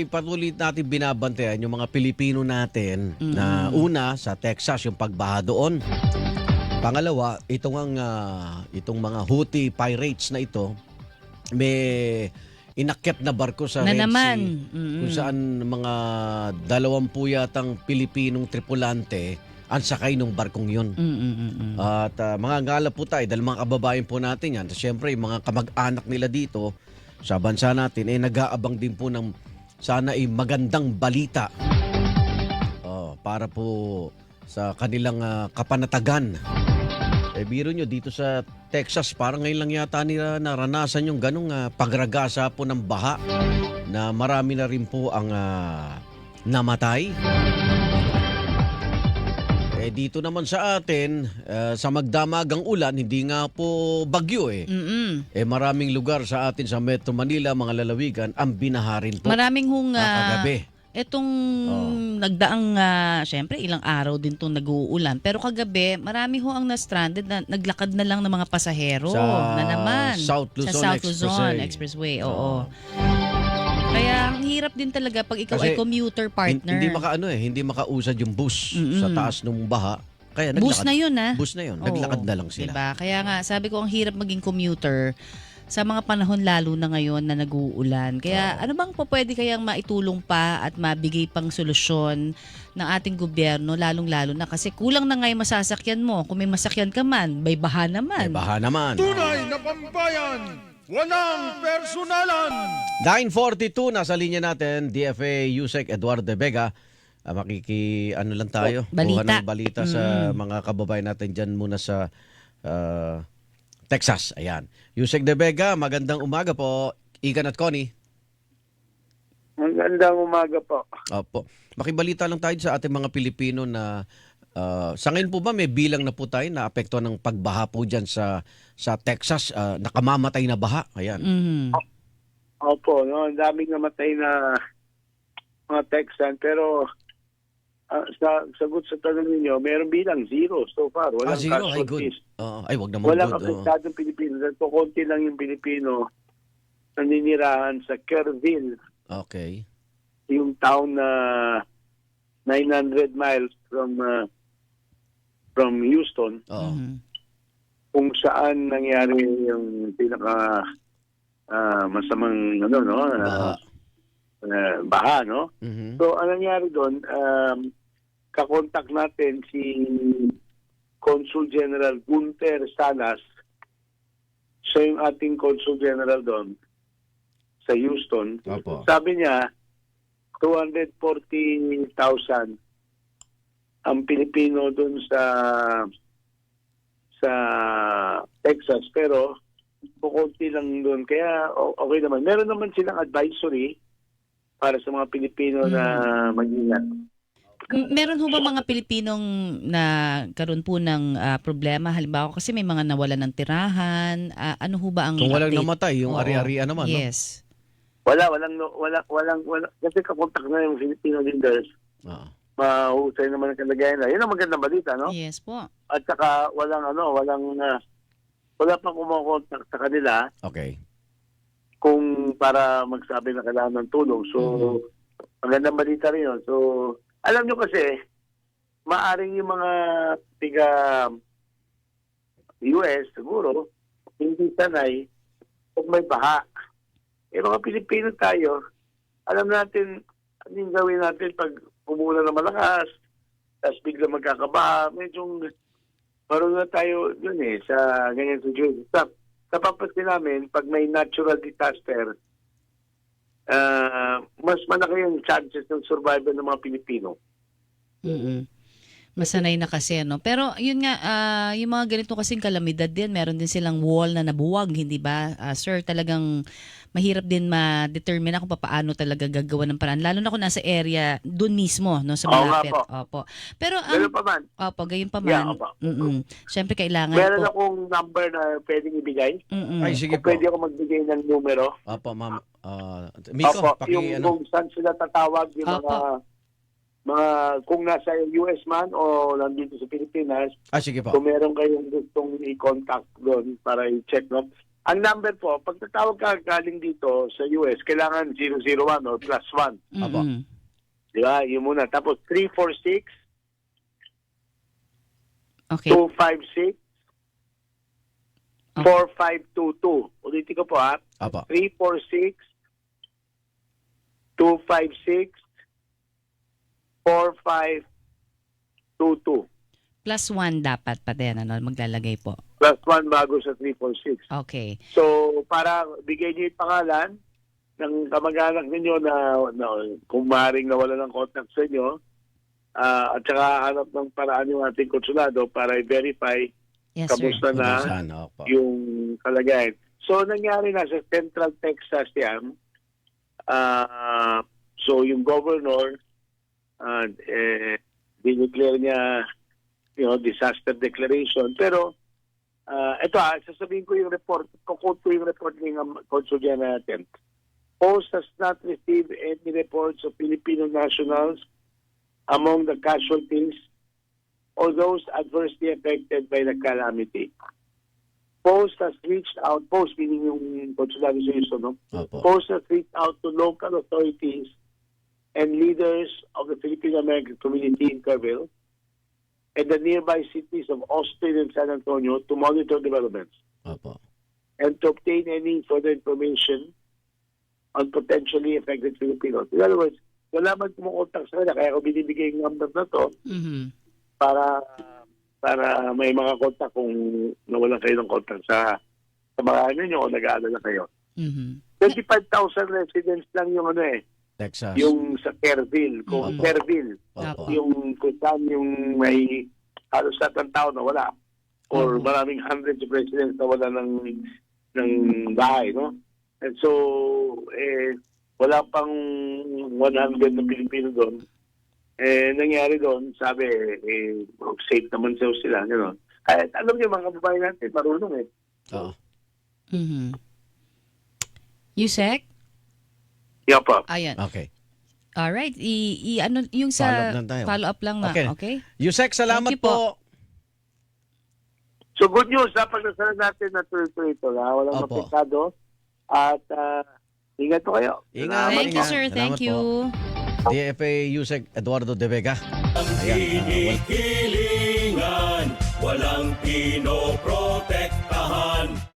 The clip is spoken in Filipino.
Patuloy natin binabantayan yung mga Pilipino natin na una sa Texas yung pagbaha doon. Pangalawa, itong mga Houthi pirates na ito may inakyat na barko sa Na Red naman. Sea kung saan mga 20 yatang Pilipinong tripulante ang sakay ng barkong yun. At mga ngala po tayo dahil mga kababayan po natin yan. Siyempre, yung mga kamag-anak nila dito sa bansa natin nag-aabang din po ng sana ay magandang balita para po sa kanilang kapanatagan. Biro nyo dito sa Texas, parang ngayon lang yata nila naranasan yung ganong pagragasa po ng baha na marami na rin po ang namatay. Dito naman sa atin, sa magdamagang ulan, hindi nga po bagyo maraming lugar sa atin sa Metro Manila, mga lalawigan, ang binaharin po. Maraming hong kagabi. Itong nagdaang, syempre ilang araw din itong nag-uulan. Pero kagabi, marami ho ang na-stranded na naglakad na lang ng mga pasahero na naman. South Luzon Expressway. Oo. Kaya ang hirap din talaga pag ikaw Kasi ay commuter partner. Hindi makausad yung bus sa taas ng baha. Kaya naglakad. Bus na yun Bus na yun. Naglakad na lang sila. Diba? Kaya nga, sabi ko ang hirap maging commuter sa mga panahon lalo na ngayon na nag-uulan. Kaya ano bang pwede kayang maitulong pa at mabigay pang solusyon ng ating gobyerno, lalong-lalo na kasi kulang na nga yung masasakyan mo. Kung may masakyan ka man, may baha naman. May baha naman. Tunay na pambayan, walang personalan. 9:42, nasa linya natin, DFA Yusek Eduardo de Vega. Ano lang tayo? Balita. Kuha ng balita sa mga kababayan natin dyan muna sa Texas. Ayan. Yusek de Vega, magandang umaga po. Igan at Connie. Magandang umaga po. Opo. Makibalita lang tayo sa ating mga Pilipino na sa ngayon po ba may bilang na po tayo na apekto ng pagbaha po dyan sa Texas, nakamamatay na baha. Ayan. Opo, no, ang daming namatay na mga Texan, pero sagot sa tanong ninyo, meron bilang 0 so far. Walang zero. Ay, good. casualties. Wag naman Walang good. apektadong Pilipino. Dahil po konti lang yung Pilipino na ninirahan sa Kerrville, Okay. yung town na 900 miles from Houston, Oo. kung saan nangyari yung pinaka masamang baha, no? Mhm. So, ang nangyari doon, kakontak natin si Consul General Gunter Salas. Siya yung ating Consul General doon sa Houston. Opo. Sabi niya, 240,000 ang Pilipino doon sa Texas, pero kukunti lang doon. Kaya okay naman. Meron naman silang advisory para sa mga Pilipino na mag-ingat. Meron ho ba mga Pilipinong na karoon po ng problema? Halimbawa kasi may mga nawalan ng tirahan. Ano ho ba ang Kung walang update? namatay, yung Oo. ari-arian naman, no? Yes. Walang kasi kakontak na yung Filipino leaders. Oo. Mahusay naman ang kalagayan na. Yun ang magandang balita, no? Yes po. At saka wala pang kumokontak sa kanila Okay. kung para magsabi na kailangan ng tulong. So, magandang balita rin yun. So, alam nyo kasi, maaring yung mga tiga US, siguro, hindi sanay kung may baha. Mga Pilipino tayo, alam natin, ano yung gawin natin pag umulan na malakas, tapos bigla magkakabaha, medyo marunong na tayo dun sa ganyan situation. Napapansin namin, pag may natural disaster, mas malaki yung chances ng survival ng mga Pilipino. Masanay na kasi, no? Pero yun nga, yung mga ganito kasing kalamidad din, meron din silang wall na nabuwag, hindi ba? Sir, talagang mahirap din ma-determine kung paano talaga gagawa ng paraan. Lalo na kung nasa area, dun mismo, no? Sa malapit. Opo. Pero Gayon pa man. Opo, gayon pa man. Yeah, opo. Siyempre, kailangan Meron po. akong number na pwedeng ibigay. Ay, sige Kung po. pwede ako magbigay ng numero. Opo, ma'am. Miko, Opo, yung kung saan sila tatawag, yung mga kung nasa US man o nandito sa Pilipinas, sige po. kung meron kayong gustong i-contact doon para i-check, no? Ang number po, pag tatawag ka galing dito sa US, kailangan 001 or +1. Apo. Di ba? Yun muna. Tapos 346 Okay. 256 4522. Ulitin ko po ha. Apo. 346 256 4522. +1 dapat pa din, ano, maglalagay po. +1 bago sa 346. Okay. So, para bigay niyo yung pangalan ng kamag-anak ninyo na kung maaaring nawala ng contact sa inyo, at saka hanap ng paraan yung ating konsulado para i-verify Yes, sir. kamusta na Sana, opo. yung kalagayan. So, nangyari na sa Central Texas yan. So, yung governor, dineclare niya disaster declaration. Pero, ito sasabihin ko yung report, kukote ko yung report ng konsulya natin. Post has not received any reports of Filipino nationals among the casualties or those adversely affected by the calamity. Post has reached out, Post meaning yung konsulado sa Houston, no? Opo. Post has reached out to local authorities and leaders of the Filipino-American community in Kerrville and the nearby cities of Austin and San Antonio to monitor developments Opo. and to obtain any further information on potentially affected Filipinos. In other words, wala man kumukontak sa kanila, kaya ako binibigay yung number na to para may mga kontak kung nawalan kayo ng kontak sa mga ninyo o nag-aalala kayo. 25,000 residents lang yung Texas. yung sa Kerrville. Kung Opo. Kerrville, Opo. yung kung saan yung may halos satang tao na wala or maraming hundreds of residents na wala ng bahay, no? And so, wala pang 100 na Pilipino doon. Nangyari doon, sabi, safe naman sila, gano'n. Kaya alam niyo, mga kababayan natin, marunong Oo. Yusek? Yeah po. Ayan. Okay. Alright. Ano, yung sa Follow up lang tayo. follow up lang na. Okay. Okay? Yusek, salamat Thank you po. po. So good news, pagdasalan natin na tuloy-tuloy ito. Walang Opo. mapektado. At ingat po kayo. Ingat. Thank you, sir. Salamat Thank po. you. DFA Yusek Eduardo De Vega. Ayan. Hinihilingan, walang pinoprotektahan.